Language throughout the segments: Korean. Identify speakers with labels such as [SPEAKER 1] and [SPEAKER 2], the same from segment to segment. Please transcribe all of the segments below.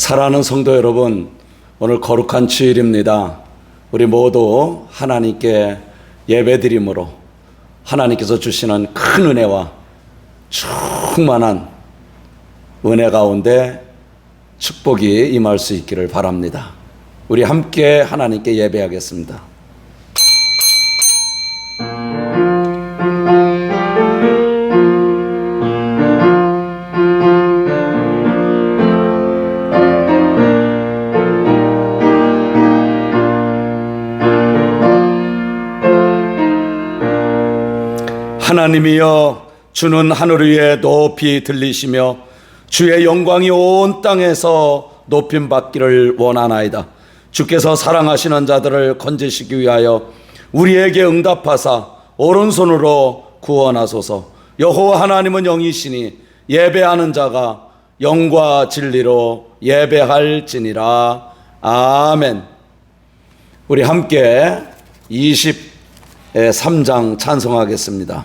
[SPEAKER 1] 사랑하는 성도 여러분, 오늘 거룩한 주일입니다. 우리 모두 하나님께 예배드림으로 하나님께서 주시는 큰 은혜와 충만한 은혜 가운데 축복이 임할 수 있기를 바랍니다. 우리 함께 하나님께 예배하겠습니다. 하나님이여, 주는 하늘 위에 높이 들리시며 주의 영광이 온 땅에서 높임 받기를 원하나이다. 주께서 사랑하시는 자들을 건지시기 위하여 우리에게 응답하사 오른손으로 구원하소서. 여호와 하나님은 영이시니 예배하는 자가 영과 진리로 예배할지니라. 아멘. 우리 함께 23장 찬송하겠습니다.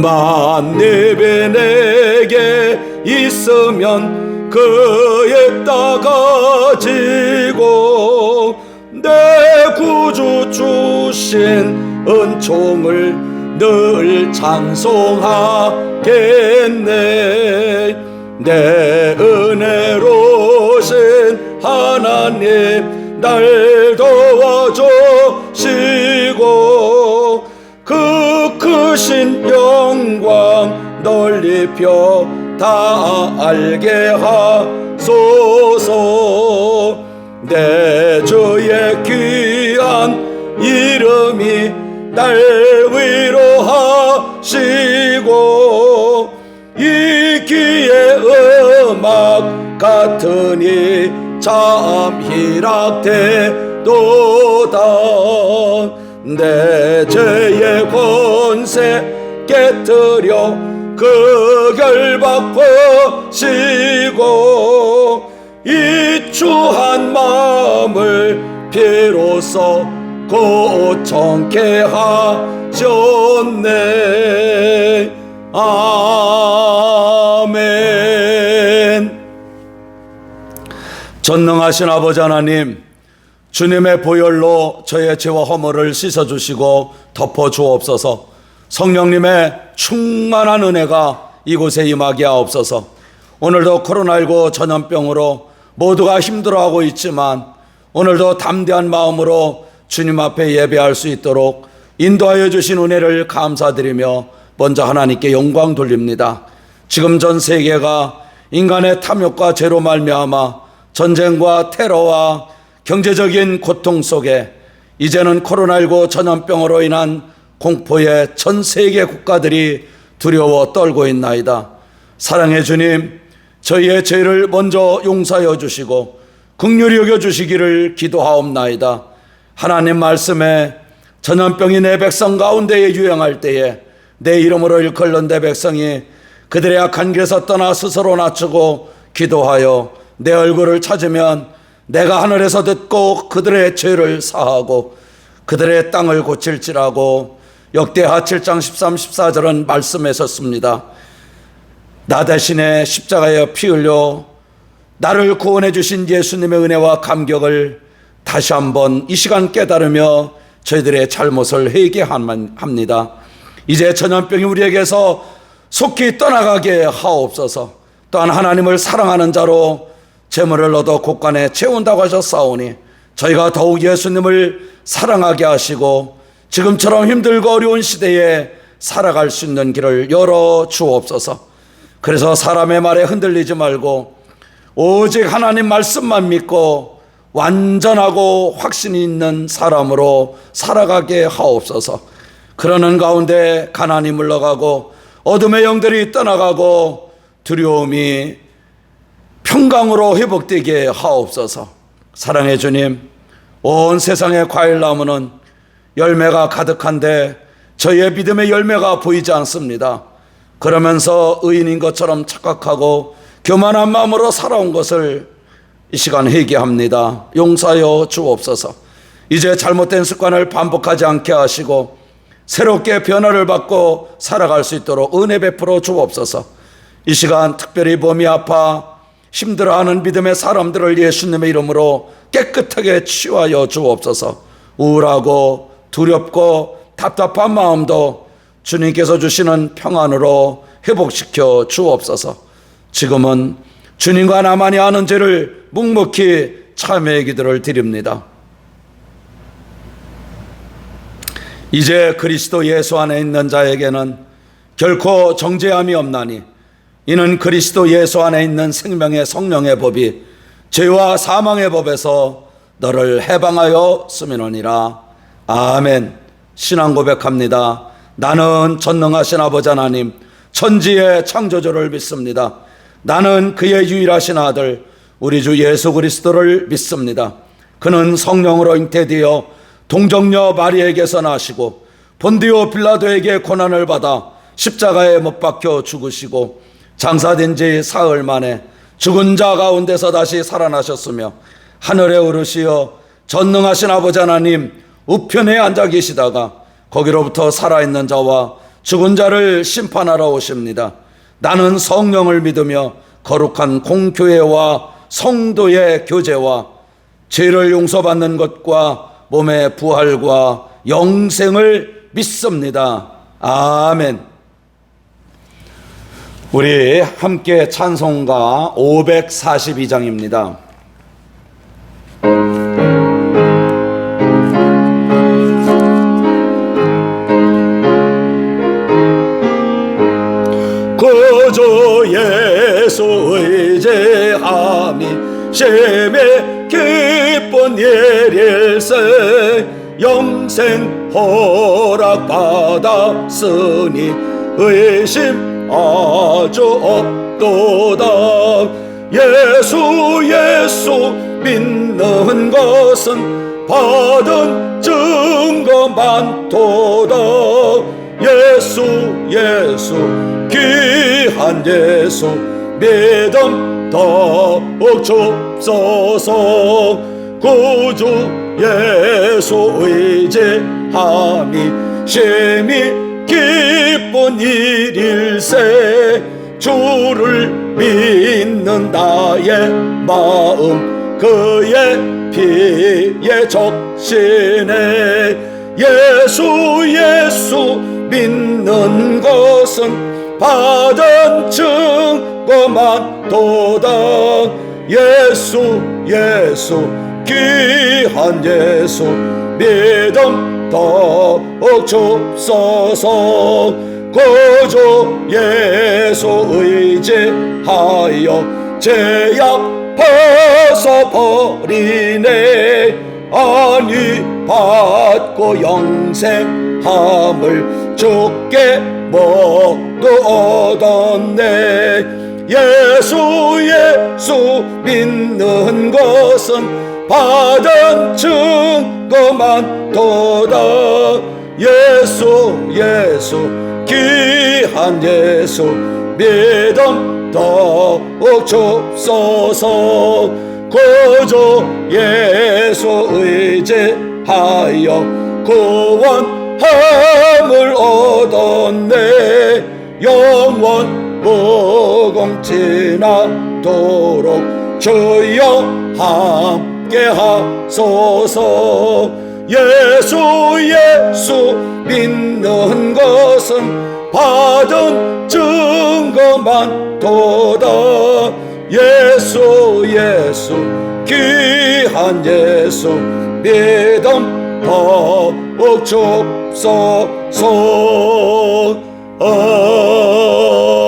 [SPEAKER 1] 만예배 내게 있으면 그에다 가지고 내 구주 주신 은총을 늘 찬송하겠네. 내 은혜로신 하나님 날 도와주시고 그 크신 영광 널리 펴 다 알게 하소서. 내 주의 귀한 이름이 날 위로하시고 이 귀의 음악 같으니 참 희락되도다. 내 죄의 권세 깨뜨려 그 결박하시고 이 추한 마음을 비로소 고청케 하셨네. 아멘. 전능하신 아버지 하나님, 주님의 보혈로 저의 죄와 허물을 씻어주시고 덮어주옵소서. 성령님의 충만한 은혜가 이곳에 임하게 하옵소서. 오늘도 코로나19 전염병으로 모두가 힘들어하고 있지만 오늘도 담대한 마음으로 주님 앞에 예배할 수 있도록 인도하여 주신 은혜를 감사드리며 먼저 하나님께 영광 돌립니다. 지금 전 세계가 인간의 탐욕과 죄로 말미암아 전쟁과 테러와 경제적인 고통 속에 이제는 코로나19 전염병으로 인한 공포에 전 세계 국가들이 두려워 떨고 있나이다. 사랑의 주님, 저희의 죄를 먼저 용서하여 주시고 긍휼히 여겨 주시기를 기도하옵나이다. 하나님 말씀에 전염병이 내 백성 가운데에 유행할 때에 내 이름으로 일컬는 내 백성이 그들의 악한 길에서 떠나 스스로 낮추고 기도하여 내 얼굴을 찾으면 내가 하늘에서 듣고 그들의 죄를 사하고 그들의 땅을 고칠지라고 역대하 7장 13, 14절은 말씀했었습니다. 나 대신에 십자가에 피 흘려 나를 구원해 주신 예수님의 은혜와 감격을 다시 한번 이 시간 깨달으며 저희들의 잘못을 회개합니다. 이제 전염병이 우리에게서 속히 떠나가게 하옵소서. 또한 하나님을 사랑하는 자로 재물을 얻어 곳간에 채운다고 하셨사오니 저희가 더욱 예수님을 사랑하게 하시고 지금처럼 힘들고 어려운 시대에 살아갈 수 있는 길을 열어 주옵소서. 그래서 사람의 말에 흔들리지 말고 오직 하나님 말씀만 믿고 완전하고 확신이 있는 사람으로 살아가게 하옵소서. 그러는 가운데 가난이 물러가고 어둠의 영들이 떠나가고 두려움이 평강으로 회복되게 하옵소서. 사랑의 주님, 온 세상의 과일나무는 열매가 가득한데 저희의 믿음의 열매가 보이지 않습니다. 그러면서 의인인 것처럼 착각하고 교만한 마음으로 살아온 것을 이 시간 회개합니다. 용서하여 주옵소서. 이제 잘못된 습관을 반복하지 않게 하시고 새롭게 변화를 받고 살아갈 수 있도록 은혜 베풀어 주옵소서. 이 시간 특별히 몸이 아파 힘들어하는 믿음의 사람들을 예수님의 이름으로 깨끗하게 치유하여 주옵소서. 우울하고 두렵고 답답한 마음도 주님께서 주시는 평안으로 회복시켜 주옵소서. 지금은 주님과 나만이 아는 죄를 묵묵히 참회의 기도를 드립니다. 이제 그리스도 예수 안에 있는 자에게는 결코 정죄함이 없나니 이는 그리스도 예수 안에 있는 생명의 성령의 법이 죄와 사망의 법에서 너를 해방하여 쓰미노니라. 아멘. 신앙 고백합니다. 나는 전능하신 아버지 하나님 천지의 창조주를 믿습니다. 나는 그의 유일하신 아들 우리 주 예수 그리스도를 믿습니다. 그는 성령으로 잉태되어 동정녀 마리에게서 나시고 본디오 빌라도에게 고난을 받아 십자가에 못 박혀 죽으시고 장사된 지 사흘 만에 죽은 자 가운데서 다시 살아나셨으며 하늘에 오르시어 전능하신 아버지 하나님 우편에 앉아 계시다가 거기로부터 살아있는 자와 죽은 자를 심판하러 오십니다. 나는 성령을 믿으며 거룩한 공교회와 성도의 교제와 죄를 용서받는 것과 몸의 부활과 영생을 믿습니다. 아멘. 우리 함께 찬송가 542장입니다. 구주 예수 의지함이 심히 기쁜 일일세 영생 허락받았으니 의심 아주 없도다. 예수 믿는 것은 받은 증거 많도다. 예수 귀한 예수 믿음 더욱 줍소서. 구주 예수 의지함이 심히 기쁜 일일세 주를 믿는 나의 마음 그의 피에 적시네. 예수 믿는 것은 받은 증거만 도다. 예수 귀한 예수 믿음 더욱 줍소서. 구주 예수 의지하여 죄악 벗어버리네. 안위 받고 영생함을 주께 모두 얻었네. 예수 믿는 것은 받은 증거만 도다. 예수 귀한 예수 믿음 더욱 줍소서. 구주 예수 의지하여 구원함을 얻었네. 영원 무궁지나도록 주여 함께 하소서. 예수 믿는 것은 받은 증거만 도다. 예수 귀한 예수 믿음 더욱 줍소서.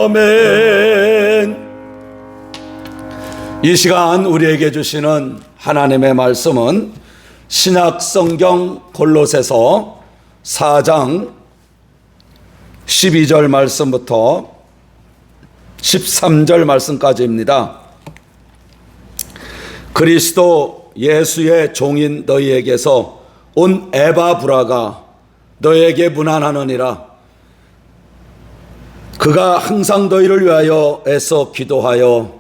[SPEAKER 1] 아멘. 이 시간 우리에게 주시는 하나님의 말씀은 신약성경 골로새서 4장 12절 말씀부터 13절 말씀까지입니다. 그리스도 예수의 종인 너희에게서 온 에바브라가 너희에게 문안하느니라. 그가 항상 너희를 위하여 애써 기도하여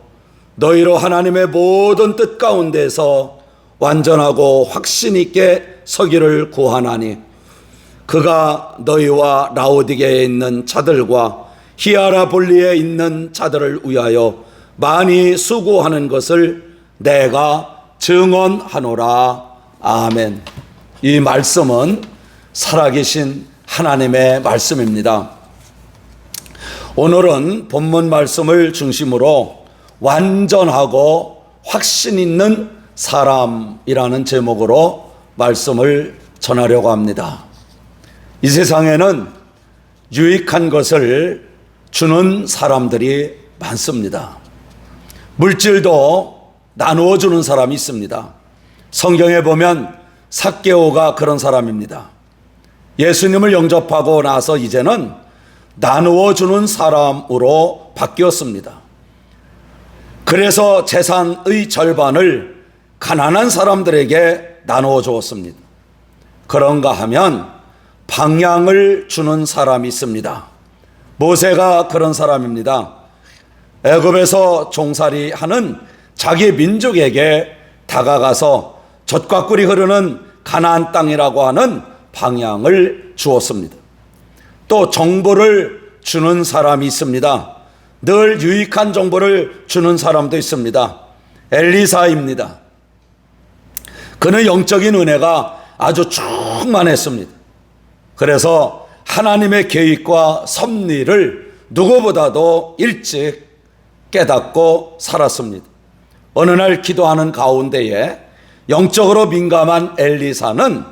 [SPEAKER 1] 너희로 하나님의 모든 뜻 가운데서 완전하고 확신 있게 서기를 구하나니 그가 너희와 라오디게에 있는 자들과 히아라볼리에 있는 자들을 위하여 많이 수고하는 것을 내가 증언하노라. 아멘. 이 말씀은 살아계신 하나님의 말씀입니다. 오늘은 본문 말씀을 중심으로 완전하고 확신 있는 사람이라는 제목으로 말씀을 전하려고 합니다. 이 세상에는 유익한 것을 주는 사람들이 많습니다. 물질도 나누어 주는 사람이 있습니다. 성경에 보면 삭개오가 그런 사람입니다. 예수님을 영접하고 나서 이제는 나누어 주는 사람으로 바뀌었습니다. 그래서 재산의 절반을 가난한 사람들에게 나누어 주었습니다. 그런가 하면 방향을 주는 사람이 있습니다. 모세가 그런 사람입니다. 애굽에서 종살이 하는 자기 민족에게 다가가서 젖과 꿀이 흐르는 가나안 땅이라고 하는 방향을 주었습니다. 또 정보를 주는 사람이 있습니다. 늘 유익한 정보를 주는 사람도 있습니다. 엘리사입니다. 그는 영적인 은혜가 아주 충만했습니다. 그래서 하나님의 계획과 섭리를 누구보다도 일찍 깨닫고 살았습니다. 어느 날 기도하는 가운데에 영적으로 민감한 엘리사는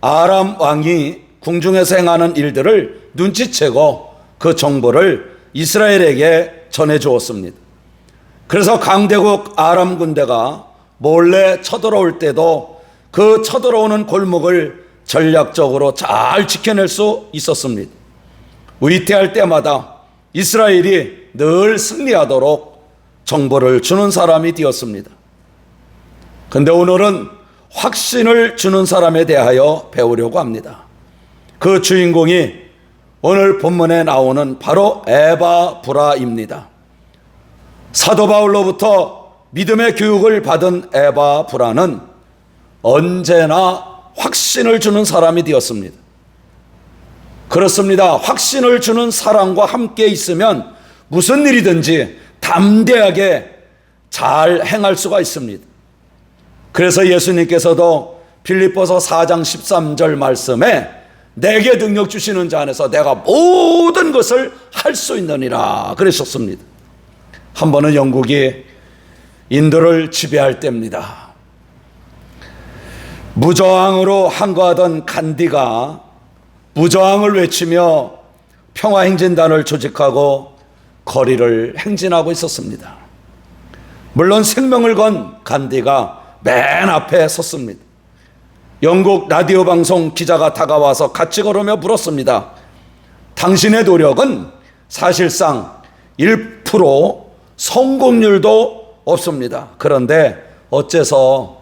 [SPEAKER 1] 아람 왕이 궁중에서 행하는 일들을 눈치채고 그 정보를 이스라엘에게 전해주었습니다. 그래서 강대국 아람 군대가 몰래 쳐들어올 때도 그 쳐들어오는 골목을 전략적으로 잘 지켜낼 수 있었습니다. 위태할 때마다 이스라엘이 늘 승리하도록 정보를 주는 사람이 되었습니다. 그런데 오늘은 확신을 주는 사람에 대하여 배우려고 합니다. 그 주인공이 오늘 본문에 나오는 바로 에바브라입니다. 사도 바울로부터 믿음의 교육을 받은 에바브라는 언제나 확신을 주는 사람이 되었습니다. 그렇습니다. 확신을 주는 사람과 함께 있으면 무슨 일이든지 담대하게 잘 행할 수가 있습니다. 그래서 예수님께서도 빌립보서 4장 13절 말씀에 내게 능력 주시는 자 안에서 내가 모든 것을 할 수 있느니라 그러셨습니다. 한 번은 영국이 인도를 지배할 때입니다. 무저항으로 항거하던 간디가 무저항을 외치며 평화행진단을 조직하고 거리를 행진하고 있었습니다. 물론 생명을 건 간디가 맨 앞에 섰습니다. 영국 라디오 방송 기자가 다가와서 같이 걸으며 물었습니다. 당신의 노력은 사실상 1% 성공률도 없습니다. 그런데 어째서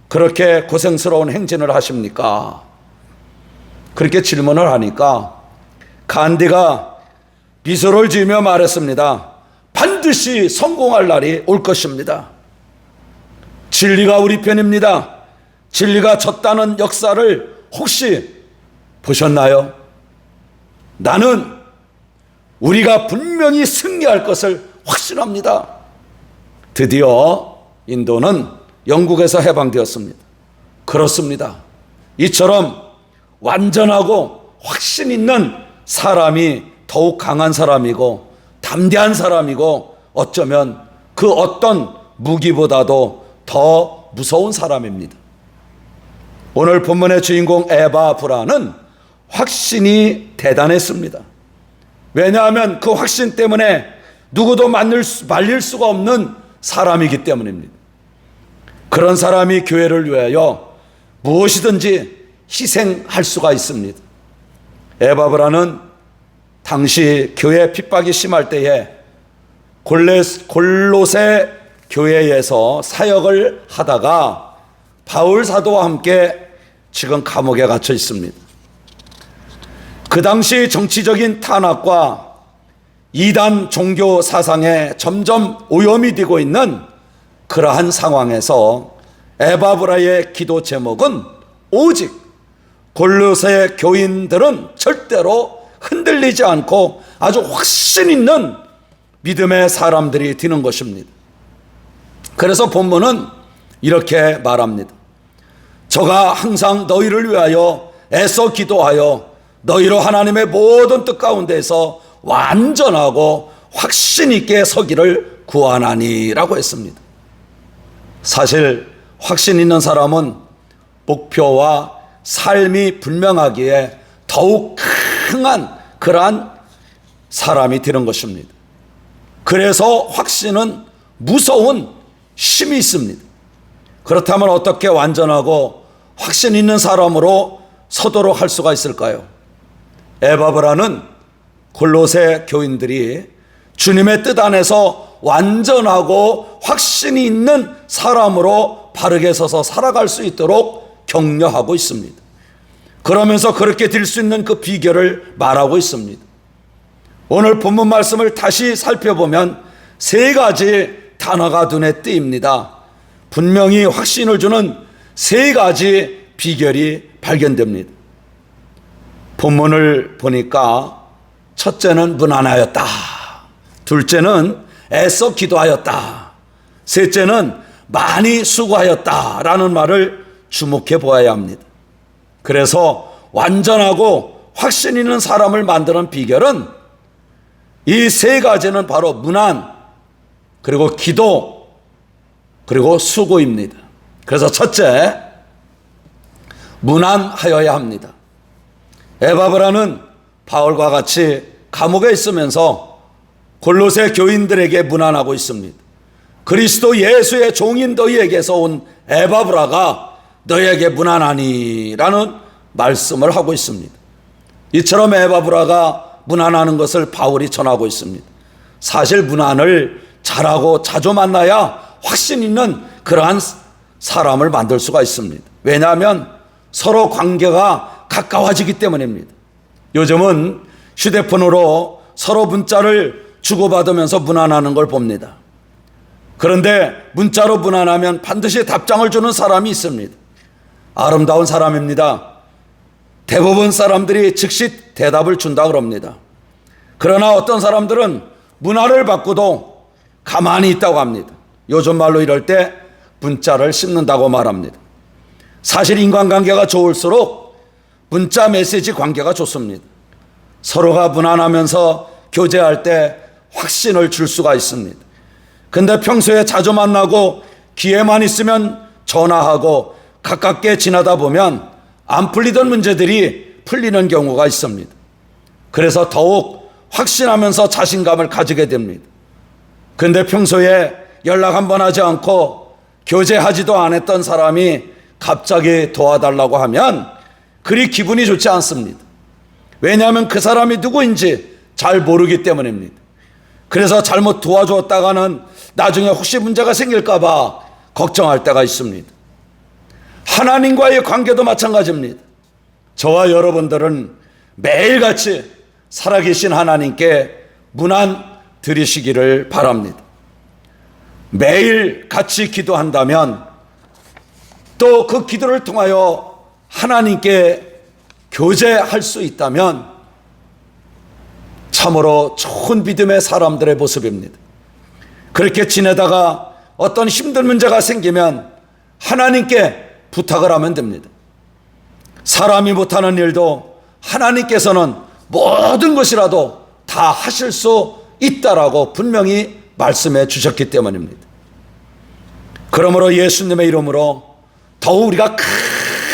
[SPEAKER 1] 그렇게 고생스러운 행진을 하십니까? 그렇게 질문을 하니까 간디가 미소를 지으며 말했습니다. 반드시 성공할 날이 올 것입니다. 진리가 우리 편입니다. 진리가 졌다는 역사를 혹시 보셨나요? 나는 우리가 분명히 승리할 것을 확신합니다. 드디어 인도는 영국에서 해방되었습니다. 그렇습니다. 이처럼 완전하고 확신 있는 사람이 더욱 강한 사람이고 담대한 사람이고 어쩌면 그 어떤 무기보다도 더 무서운 사람입니다. 오늘 본문의 주인공 에바브라는 확신이 대단했습니다. 왜냐하면 그 확신 때문에 누구도 말릴 수가 없는 사람이기 때문입니다. 그런 사람이 교회를 위하여 무엇이든지 희생할 수가 있습니다. 에바브라는 당시 교회 핍박이 심할 때에 골로새 교회에서 사역을 하다가 바울 사도와 함께 지금 감옥에 갇혀 있습니다. 그 당시 정치적인 탄압과 이단 종교 사상에 점점 오염이 되고 있는 그러한 상황에서 에바브라의 기도 제목은 오직 골로새 교인들은 절대로 흔들리지 않고 아주 확신 있는 믿음의 사람들이 되는 것입니다. 그래서 본문은 이렇게 말합니다. 저가 항상 너희를 위하여 애써 기도하여 너희로 하나님의 모든 뜻 가운데서 완전하고 확신 있게 서기를 구하나니라고 했습니다. 사실 확신 있는 사람은 목표와 삶이 분명하기에 더욱 강한 그러한 사람이 되는 것입니다. 그래서 확신은 무서운 힘이 있습니다. 그렇다면 어떻게 완전하고 확신 있는 사람으로 서도록 할 수가 있을까요? 에바브라는 골로새 교인들이 주님의 뜻 안에서 완전하고 확신이 있는 사람으로 바르게 서서 살아갈 수 있도록 격려하고 있습니다. 그러면서 그렇게 될 수 있는 그 비결을 말하고 있습니다. 오늘 본문 말씀을 다시 살펴보면 세 가지 단어가 눈에 띄입니다. 분명히 확신을 주는 세 가지 비결이 발견됩니다. 본문을 보니까 첫째는 무난하였다. 둘째는 애써 기도하였다. 셋째는 많이 수고하였다 라는 말을 주목해 보아야 합니다. 그래서 완전하고 확신 있는 사람을 만드는 비결은 이 세 가지는 바로 무난, 그리고 기도, 그리고 수고입니다. 그래서 첫째, 무난하여야 합니다. 에바브라는 바울과 같이 감옥에 있으면서 골로새 교인들에게 무난하고 있습니다. 그리스도 예수의 종인 너희에게서 온 에바브라가 너희에게 무난하니 라는 말씀을 하고 있습니다. 이처럼 에바브라가 무난하는 것을 바울이 전하고 있습니다. 사실 무난을 잘하고 자주 만나야 확신 있는 그러한 사람을 만들 수가 있습니다. 왜냐하면 서로 관계가 가까워지기 때문입니다. 요즘은 휴대폰으로 서로 문자를 주고받으면서 무난하는 걸 봅니다. 그런데 문자로 무난하면 반드시 답장을 주는 사람이 있습니다. 아름다운 사람입니다. 대부분 사람들이 즉시 대답을 준다 그럽니다. 그러나 어떤 사람들은 문화를 바꾸도 가만히 있다고 합니다. 요즘 말로 이럴 때 문자를 씹는다고 말합니다. 사실 인간관계가 좋을수록 문자 메시지 관계가 좋습니다. 서로가 무난하면서 교제할 때 확신을 줄 수가 있습니다. 근데 평소에 자주 만나고 기회만 있으면 전화하고 가깝게 지나다 보면 안 풀리던 문제들이 풀리는 경우가 있습니다. 그래서 더욱 확신하면서 자신감을 가지게 됩니다. 근데 평소에 연락 한번 하지 않고 교제하지도 않았던 사람이 갑자기 도와달라고 하면 그리 기분이 좋지 않습니다. 왜냐하면 그 사람이 누구인지 잘 모르기 때문입니다. 그래서 잘못 도와주었다가는 나중에 혹시 문제가 생길까 봐 걱정할 때가 있습니다. 하나님과의 관계도 마찬가지입니다. 저와 여러분들은 매일같이 살아계신 하나님께 문안 드리시기를 바랍니다. 매일 같이 기도한다면 또 그 기도를 통하여 하나님께 교제할 수 있다면 참으로 좋은 믿음의 사람들의 모습입니다. 그렇게 지내다가 어떤 힘든 문제가 생기면 하나님께 부탁을 하면 됩니다. 사람이 못하는 일도 하나님께서는 모든 것이라도 다 하실 수 있다라고 분명히 말씀해 주셨기 때문입니다. 그러므로 예수님의 이름으로 더욱 우리가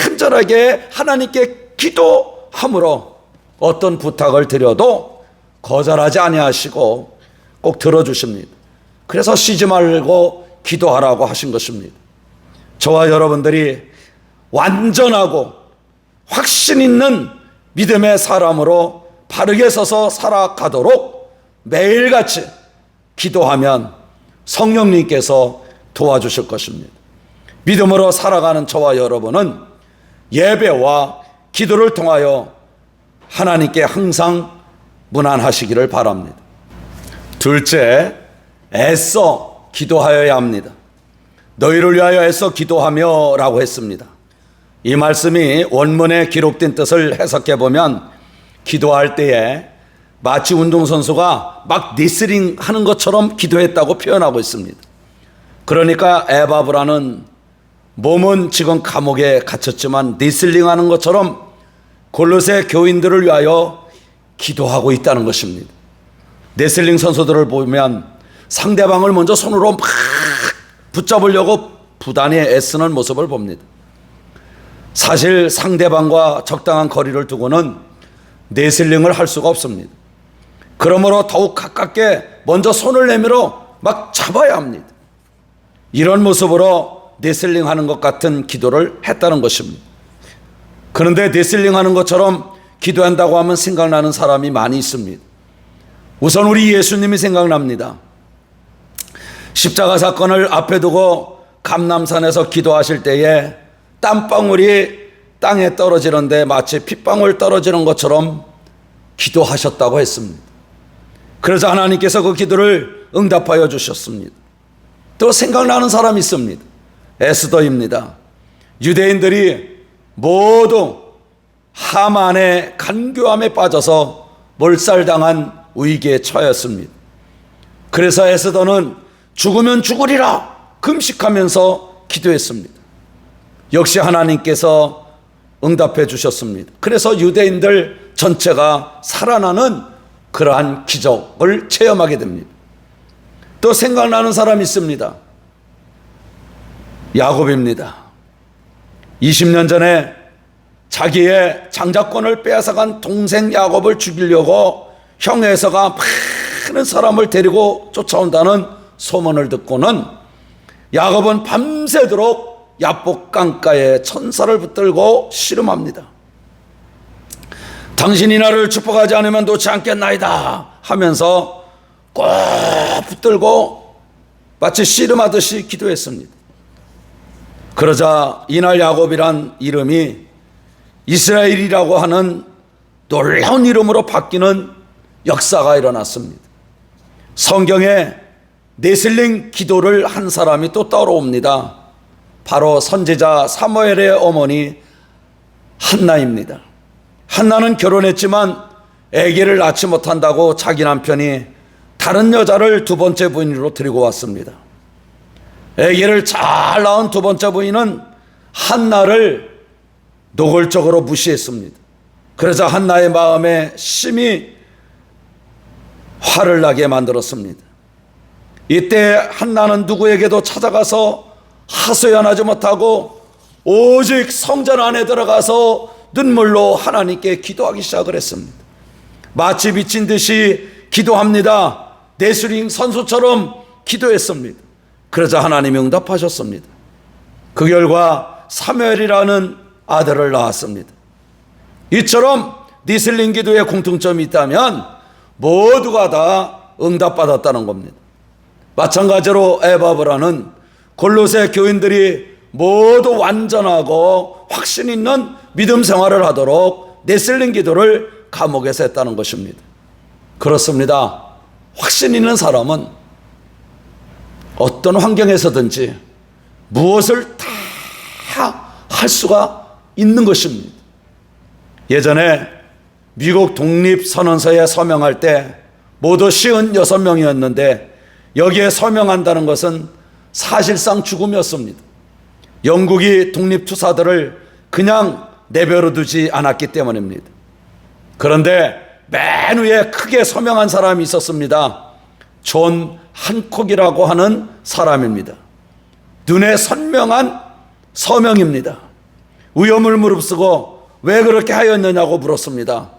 [SPEAKER 1] 간절하게 하나님께 기도함으로 어떤 부탁을 드려도 거절하지 아니하시고 꼭 들어주십니다. 그래서 쉬지 말고 기도하라고 하신 것입니다. 저와 여러분들이 완전하고 확신 있는 믿음의 사람으로 바르게 서서 살아가도록 매일같이 기도하면 성령님께서 도와주실 것입니다. 믿음으로 살아가는 저와 여러분은 예배와 기도를 통하여 하나님께 항상 무난하시기를 바랍니다. 둘째, 애써 기도하여야 합니다. 너희를 위하여 애써 기도하며 라고 했습니다. 이 말씀이 원문에 기록된 뜻을 해석해 보면 기도할 때에 마치 운동선수가 막 니스링 하는 것처럼 기도했다고 표현하고 있습니다. 그러니까 에바브라는 몸은 지금 감옥에 갇혔지만 니슬링 하는 것처럼 골로새 교인들을 위하여 기도하고 있다는 것입니다. 네슬링 선수들을 보면 상대방을 먼저 손으로 막 붙잡으려고 부단히 애쓰는 모습을 봅니다. 사실 상대방과 적당한 거리를 두고는 네슬링을 할 수가 없습니다. 그러므로 더욱 가깝게 먼저 손을 내밀어 막 잡아야 합니다. 이런 모습으로 네슬링 하는 것 같은 기도를 했다는 것입니다. 그런데 네슬링 하는 것처럼 기도한다고 하면 생각나는 사람이 많이 있습니다. 우선 우리 예수님이 생각납니다. 십자가 사건을 앞에 두고 감람산에서 기도하실 때에 땀방울이 땅에 떨어지는데 마치 핏방울 떨어지는 것처럼 기도하셨다고 했습니다. 그래서 하나님께서 그 기도를 응답하여 주셨습니다. 또 생각나는 사람이 있습니다. 에스더입니다. 유대인들이 모두 하만의 간교함에 빠져서 몰살당한 위기에 처했습니다. 그래서 에스더는 죽으면 죽으리라 금식하면서 기도했습니다. 역시 하나님께서 응답해 주셨습니다. 그래서 유대인들 전체가 살아나는 그러한 기적을 체험하게 됩니다. 또 생각나는 사람이 있습니다. 야곱입니다. 20년 전에 자기의 장자권을 빼앗아간 동생 야곱을 죽이려고 형 에서가 많은 사람을 데리고 쫓아온다는 소문을 듣고는 야곱은 밤새도록 야복 강가에 천사를 붙들고 씨름합니다. 당신이 나를 축복하지 않으면 놓지 않겠나이다 하면서 꼭 붙들고 마치 씨름하듯이 기도했습니다. 그러자 이날 야곱이란 이름이 이스라엘이라고 하는 놀라운 이름으로 바뀌는 역사가 일어났습니다. 성경에 네슬링 기도를 한 사람이 또 떠오릅니다. 바로 선지자 사무엘의 어머니 한나입니다. 한나는 결혼했지만 아기를 낳지 못한다고 자기 남편이 다른 여자를 두 번째 부인으로 데리고 왔습니다. 아기를 잘 낳은 두 번째 부인은 한나를 노골적으로 무시했습니다. 그래서 한나의 마음에 심히 화를 나게 만들었습니다. 이때 한나는 누구에게도 찾아가서 하소연하지 못하고 오직 성전 안에 들어가서 눈물로 하나님께 기도하기 시작을 했습니다. 마치 미친 듯이 기도합니다. 네슬링 선수처럼 기도했습니다. 그러자 하나님이 응답하셨습니다. 그 결과 사무엘이라는 아들을 낳았습니다. 이처럼 네슬링 기도에 공통점이 있다면 모두가 다 응답받았다는 겁니다. 마찬가지로 에바브라는 골로새 교인들이 모두 완전하고 확신 있는 믿음 생활을 하도록 네슬링 기도를 감옥에서 했다는 것입니다. 그렇습니다. 확신 있는 사람은 어떤 환경에서든지 무엇을 다 할 수가 있는 것입니다. 예전에 미국 독립선언서에 서명할 때 모두 56명이었는데 여기에 서명한다는 것은 사실상 죽음이었습니다. 영국이 독립투사들을 그냥 내버려 두지 않았기 때문입니다. 그런데 맨 위에 크게 서명한 사람이 있었습니다. 존 한콕이라고 하는 사람입니다. 눈에 선명한 서명입니다. 위험을 무릅쓰고 왜 그렇게 하였느냐고 물었습니다.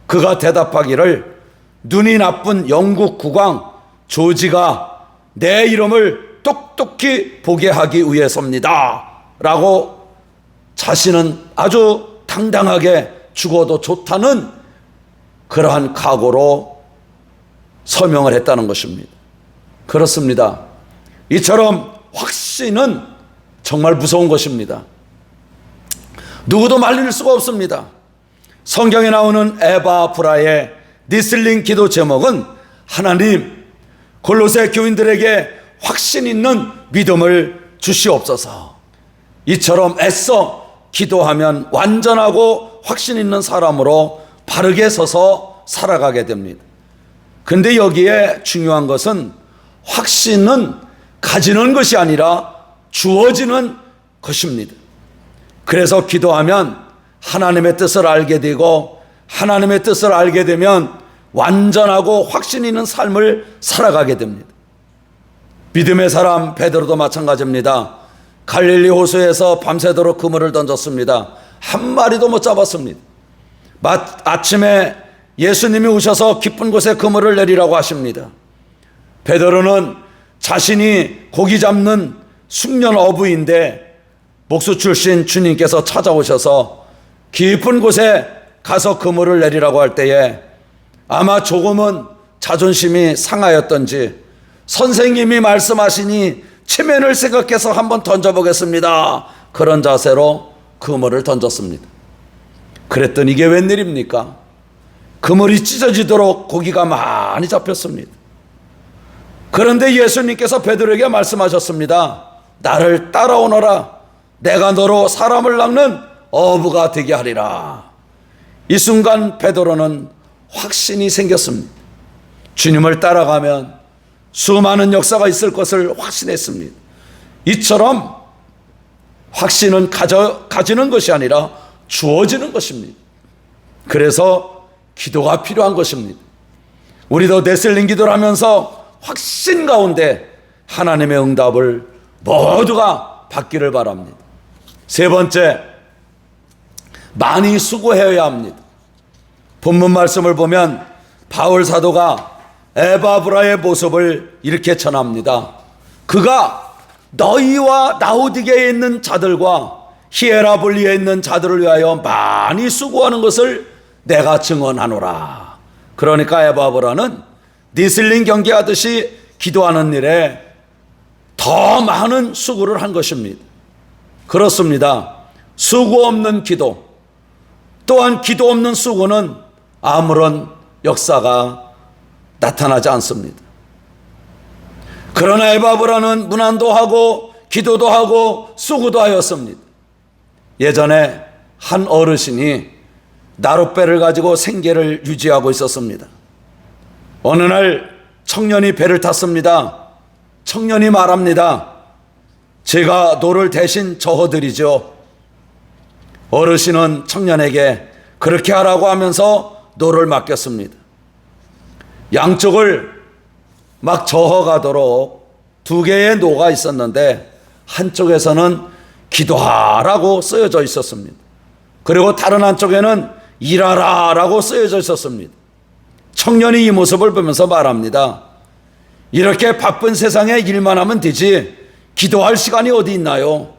[SPEAKER 1] 그가 대답하기를 눈이 나쁜 영국 국왕 조지가 내 이름을 똑똑히 보게 하기 위해서입니다 라고 자신은 아주 당당하게 죽어도 좋다는 그러한 각오로 서명을 했다는 것입니다. 그렇습니다. 이처럼 확신은 정말 무서운 것입니다. 누구도 말릴 수가 없습니다. 성경에 나오는 에바브라의 니슬링 기도 제목은 하나님 골로새 교인들에게 확신 있는 믿음을 주시옵소서. 이처럼 애써 기도하면 완전하고 확신 있는 사람으로 바르게 서서 살아가게 됩니다. 근데 여기에 중요한 것은 확신은 가지는 것이 아니라 주어지는 것입니다. 그래서 기도하면 하나님의 뜻을 알게 되고, 하나님의 뜻을 알게 되면 완전하고 확신 있는 삶을 살아가게 됩니다. 믿음의 사람 베드로도 마찬가지입니다. 갈릴리 호수에서 밤새도록 그물을 던졌습니다. 한 마리도 못 잡았습니다. 아침에 예수님이 오셔서 깊은 곳에 그물을 내리라고 하십니다. 베드로는 자신이 고기 잡는 숙련 어부인데 목수 출신 주님께서 찾아오셔서 깊은 곳에 가서 그물을 내리라고 할 때에 아마 조금은 자존심이 상하였던지 선생님이 말씀하시니 체면을 생각해서 한번 던져보겠습니다. 그런 자세로 그물을 던졌습니다. 그랬더니 이게 웬일입니까? 그물이 찢어지도록 고기가 많이 잡혔습니다. 그런데 예수님께서 베드로에게 말씀하셨습니다. 나를 따라오너라. 내가 너로 사람을 낚는 어부가 되게 하리라. 이 순간 베드로는 확신이 생겼습니다. 주님을 따라가면 수많은 역사가 있을 것을 확신했습니다. 이처럼 확신은 가지는 것이 아니라 주어지는 것입니다. 그래서 기도가 필요한 것입니다. 우리도 네슬링 기도를 하면서 확신 가운데 하나님의 응답을 모두가 받기를 바랍니다. 세 번째, 많이 수고해야 합니다. 본문 말씀을 보면 바울 사도가 에바브라의 모습을 이렇게 전합니다. 그가 너희와 라오디게에 있는 자들과 히에라볼리에 있는 자들을 위하여 많이 수고하는 것을 내가 증언하노라. 그러니까 에바브라는 니슬링 경기하듯이 기도하는 일에 더 많은 수고를 한 것입니다. 그렇습니다. 수고 없는 기도, 또한 기도 없는 수고는 아무런 역사가 나타나지 않습니다. 그러나 에바브라는 문안도 하고 기도도 하고 수고도 하였습니다. 예전에 한 어르신이 나룻배를 가지고 생계를 유지하고 있었습니다. 어느 날 청년이 배를 탔습니다. 청년이 말합니다. 제가 노를 대신 저어드리죠. 어르신은 청년에게 그렇게 하라고 하면서 노를 맡겼습니다. 양쪽을 막 저어가도록 두 개의 노가 있었는데 한쪽에서는 기도하라고 쓰여져 있었습니다. 그리고 다른 한쪽에는 일하라라고 쓰여져 있었습니다. 청년이 이 모습을 보면서 말합니다. 이렇게 바쁜 세상에 일만 하면 되지 기도할 시간이 어디 있나요?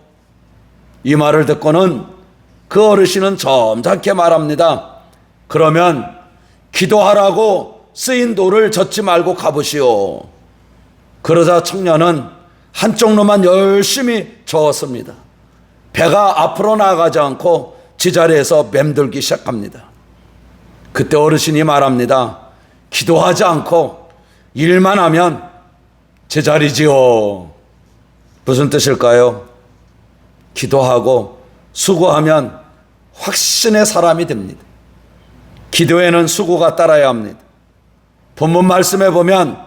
[SPEAKER 1] 이 말을 듣고는 그 어르신은 점잖게 말합니다. 그러면 기도하라고 쓰인 노를 젓지 말고 가보시오. 그러자 청년은 한쪽 노만 열심히 저었습니다. 배가 앞으로 나가지 않고 제자리에서 맴돌기 시작합니다. 그때 어르신이 말합니다. 기도하지 않고 일만 하면 제자리지요. 무슨 뜻일까요? 기도하고 수고하면 확신의 사람이 됩니다. 기도에는 수고가 따라야 합니다. 본문 말씀에 보면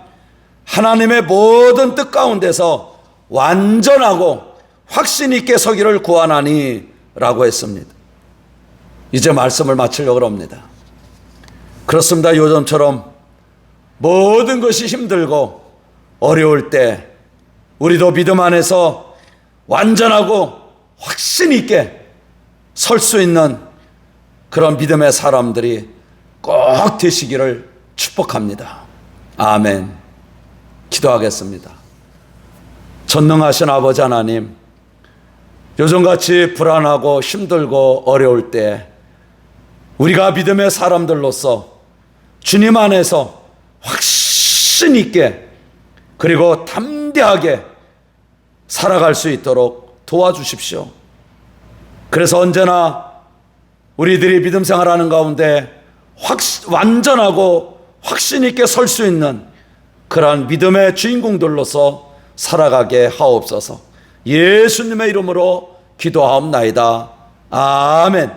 [SPEAKER 1] 하나님의 모든 뜻 가운데서 완전하고 확신 있게 서기를 구하나니 라고 했습니다. 이제 말씀을 마치려고 합니다. 그렇습니다. 요즘처럼 모든 것이 힘들고 어려울 때 우리도 믿음 안에서 완전하고 확신 있게 설 수 있는 그런 믿음의 사람들이 꼭 되시기를 축복합니다. 아멘. 기도하겠습니다. 전능하신 아버지 하나님, 요즘같이 불안하고 힘들고 어려울 때 우리가 믿음의 사람들로서 주님 안에서 확신 있게 그리고 담대하게 살아갈 수 있도록 도와주십시오. 그래서 언제나 우리들이 믿음 생활하는 가운데 완전하고 확신 있게 설 수 있는 그러한 믿음의 주인공들로서 살아가게 하옵소서. 예수님의 이름으로 기도하옵나이다. 아멘.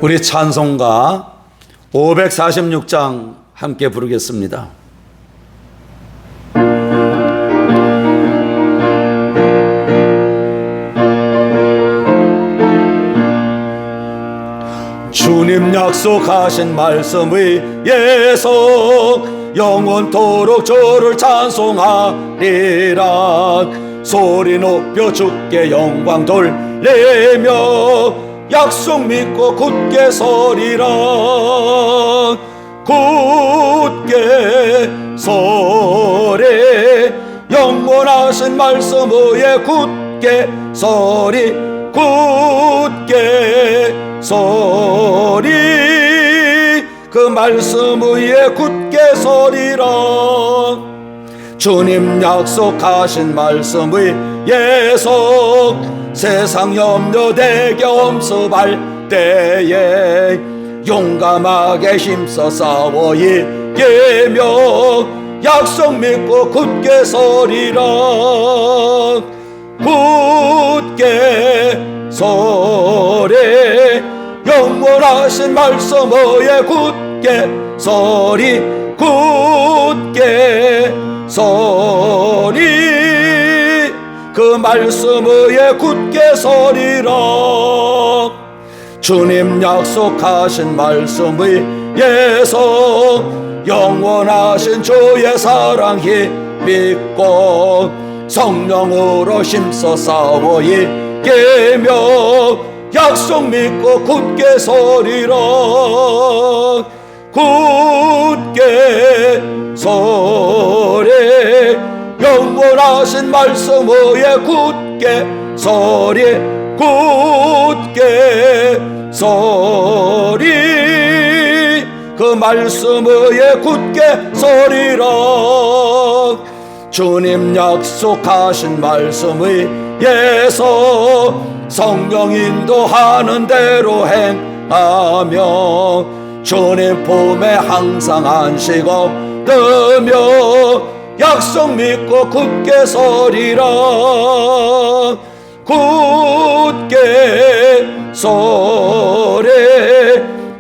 [SPEAKER 1] 우리 찬송가 546장 함께 부르겠습니다. 주님 약속하신 말씀의 예속 영원토록 주를 찬송하리라. 소리 높여 주께 영광 돌리며 약속 믿고 굳게 서리라. 굳게 서리 영원하신 말씀 위에 굳게 서리. 굳게 서리 그 말씀 위에 굳게 서리라. 주님 약속하신 말씀의 예속 세상 염려되게 엄습할 때에 용감하게 힘써 싸워 이기며 약속 믿고 굳게 서리라. 굳게 서리 영원하신 말씀 위에 굳게 서리. 굳게 서리 그 말씀 위에 굳게 서리라. 주님 약속하신 말씀의 예속 영원하신 주의 사랑이 믿고 성령으로 힘써 싸워 이기며 약속 믿고 굳게 서리라. 굳게 서리 영원하신 말씀 위에 굳게 서리. 굳게 서리 그 말씀 위에 굳게 서리라. 주님 약속하신 말씀의 예속 성령 인도하는 대로 행하며 주님 품에 항상 안식어 넣으며 약속 믿고 굳게 서리라. 굳게 서리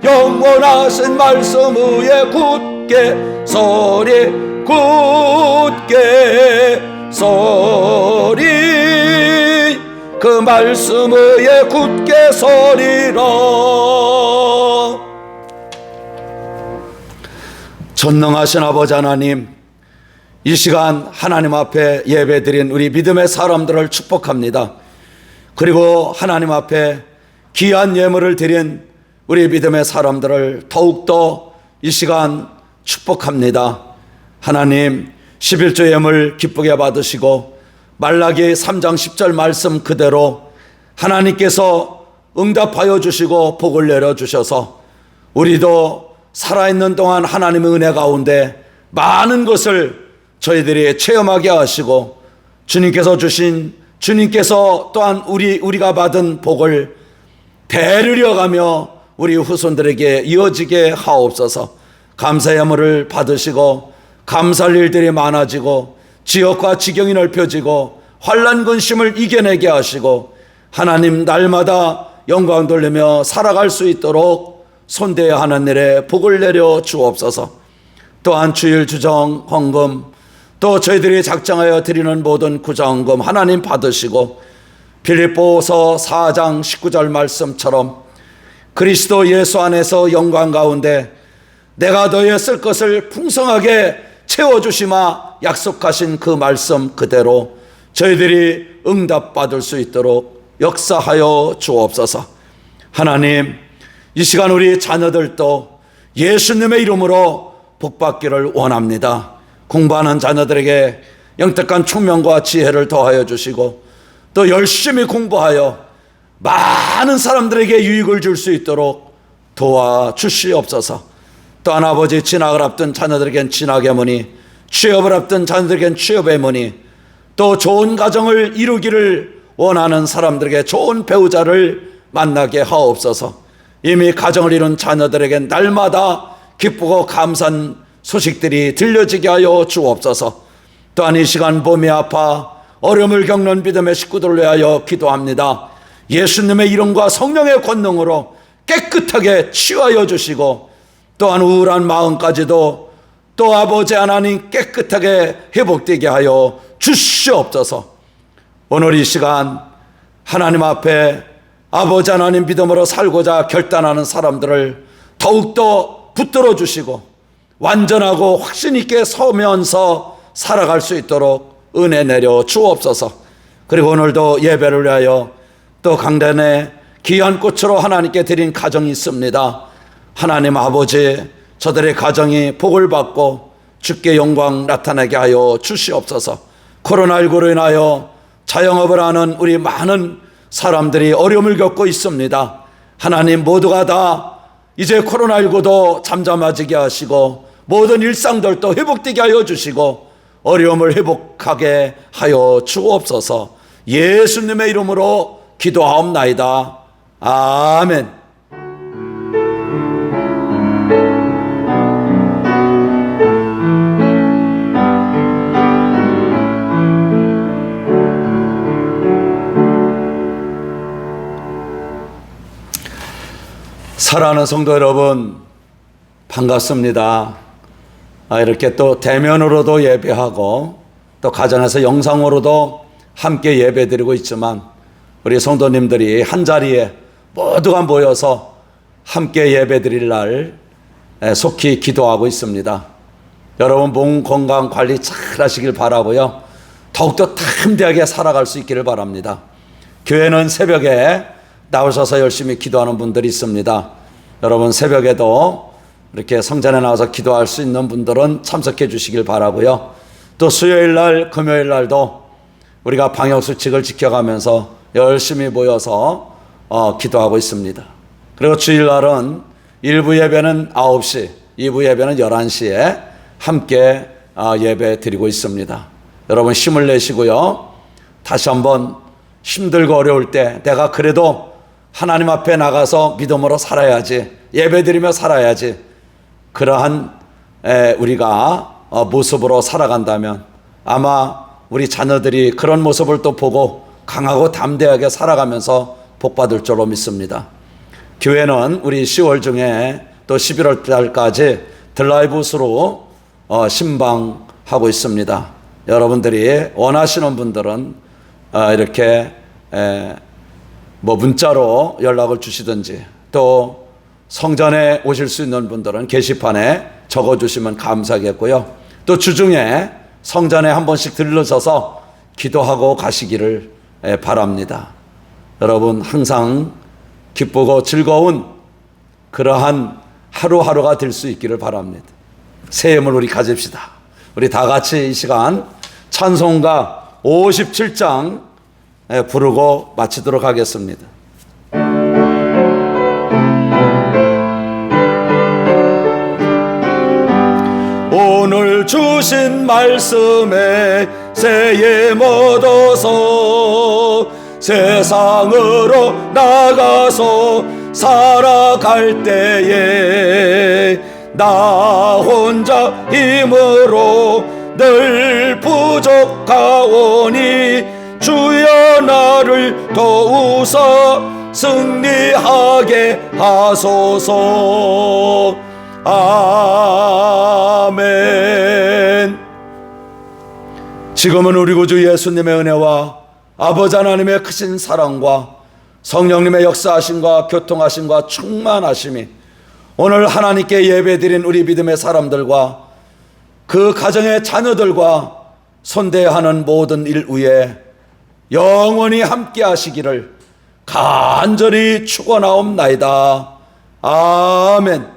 [SPEAKER 1] 영원하신 말씀 위에 굳게 서리. 굳게 서리 그 말씀 위에 굳게 서리라. 전능하신 아버지 하나님, 이 시간 하나님 앞에 예배드린 우리 믿음의 사람들을 축복합니다. 그리고 하나님 앞에 귀한 예물을 드린 우리 믿음의 사람들을 더욱더 이 시간 축복합니다. 하나님, 11조 예물 기쁘게 받으시고 말라기 3장 10절 말씀 그대로 하나님께서 응답하여 주시고 복을 내려주셔서 우리도 살아있는 동안 하나님의 은혜 가운데 많은 것을 저희들이 체험하게 하시고 주님께서 또한 우리가 받은 복을 배르려가며 우리 후손들에게 이어지게 하옵소서. 감사의 예물을 받으시고 감사할 일들이 많아지고 지역과 지경이 넓혀지고 환난 근심을 이겨내게 하시고 하나님 날마다 영광 돌리며 살아갈 수 있도록 손대야 하는 일에 복을 내려 주옵소서. 또한 주일 주정 헌금 또 저희들이 작정하여 드리는 모든 구정금 하나님 받으시고 빌립보서 4장 19절 말씀처럼 그리스도 예수 안에서 영광 가운데 내가 너희의 쓸 것을 풍성하게 채워주시마 약속하신 그 말씀 그대로 저희들이 응답받을 수 있도록 역사하여 주옵소서. 하나님, 이 시간 우리 자녀들도 예수님의 이름으로 복받기를 원합니다. 공부하는 자녀들에게 영특한 총명과 지혜를 더하여 주시고 또 열심히 공부하여 많은 사람들에게 유익을 줄 수 있도록 도와주시옵소서. 또한 아버지, 진학을 앞둔 자녀들에겐 진학의 문이, 취업을 앞둔 자녀들에겐 취업의 문이, 또 좋은 가정을 이루기를 원하는 사람들에게 좋은 배우자를 만나게 하옵소서. 이미 가정을 이룬 자녀들에게 날마다 기쁘고 감사한 소식들이 들려지게 하여 주옵소서. 또한 이 시간 몸이 아파 어려움을 겪는 믿음의 식구들을 위하여 기도합니다. 예수님의 이름과 성령의 권능으로 깨끗하게 치유하여 주시고, 또한 우울한 마음까지도 또 아버지 하나님 깨끗하게 회복되게 하여 주시옵소서. 오늘 이 시간 하나님 앞에 아버지 하나님 믿음으로 살고자 결단하는 사람들을 더욱더 붙들어 주시고 완전하고 확신 있게 서면서 살아갈 수 있도록 은혜 내려 주옵소서. 그리고 오늘도 예배를 위하여 또 강단에 귀한 꽃으로 하나님께 드린 가정이 있습니다. 하나님 아버지, 저들의 가정이 복을 받고 주께 영광 나타나게 하여 주시옵소서. 코로나19로 인하여 자영업을 하는 우리 많은 사람들이 어려움을 겪고 있습니다. 하나님, 모두가 다 이제 코로나19도 잠잠해지게 하시고 모든 일상들도 회복되게 하여 주시고 어려움을 회복하게 하여 주옵소서. 예수님의 이름으로 기도하옵나이다. 아멘. 사랑하는 성도 여러분, 반갑습니다. 이렇게 또 대면으로도 예배하고 또 가정에서 영상으로도 함께 예배드리고 있지만 우리 성도님들이 한자리에 모두가 모여서 함께 예배드릴 날 속히 기도하고 있습니다. 여러분 몸 건강 관리 잘 하시길 바라고요. 더욱더 탐대하게 살아갈 수 있기를 바랍니다. 교회는 새벽에 나오셔서 열심히 기도하는 분들이 있습니다. 여러분 새벽에도 이렇게 성전에 나와서 기도할 수 있는 분들은 참석해 주시길 바라고요. 또 수요일 날, 금요일 날도 우리가 방역수칙을 지켜가면서 열심히 모여서 기도하고 있습니다. 그리고 주일날은 1부 예배는 9시, 2부 예배는 11시에 함께 예배 드리고 있습니다. 여러분 힘을 내시고요. 다시 한번 힘들고 어려울 때 내가 그래도 하나님 앞에 나가서 믿음으로 살아야지, 예배드리며 살아야지, 그러한 우리가 모습으로 살아간다면 아마 우리 자녀들이 그런 모습을 또 보고 강하고 담대하게 살아가면서 복받을 줄로 믿습니다. 교회는 우리 10월 중에 또 11월 달까지 드라이브스루 신방하고 있습니다. 여러분들이 원하시는 분들은 이렇게 문자로 연락을 주시든지 또 성전에 오실 수 있는 분들은 게시판에 적어주시면 감사하겠고요. 또 주중에 성전에 한 번씩 들러셔서 기도하고 가시기를 바랍니다. 여러분 항상 기쁘고 즐거운 그러한 하루하루가 될 수 있기를 바랍니다. 새 힘을 우리 가집시다. 우리 다 같이 이 시간 찬송가 57장 부르고 마치도록 하겠습니다. 오늘 주신 말씀에 새 힘 얻어서 세상으로 나가서 살아갈 때에 나 혼자 힘으로 늘 부족하오니 주여 나를 도우사 승리하게 하소서. 아멘. 지금은 우리 구주 예수님의 은혜와 아버지 하나님의 크신 사랑과 성령님의 역사하심과 교통하심과 충만하심이 오늘 하나님께 예배드린 우리 믿음의 사람들과 그 가정의 자녀들과 손대하는 모든 일 위에 영원히 함께 하시기를 간절히 축원하옵나이다. 아멘.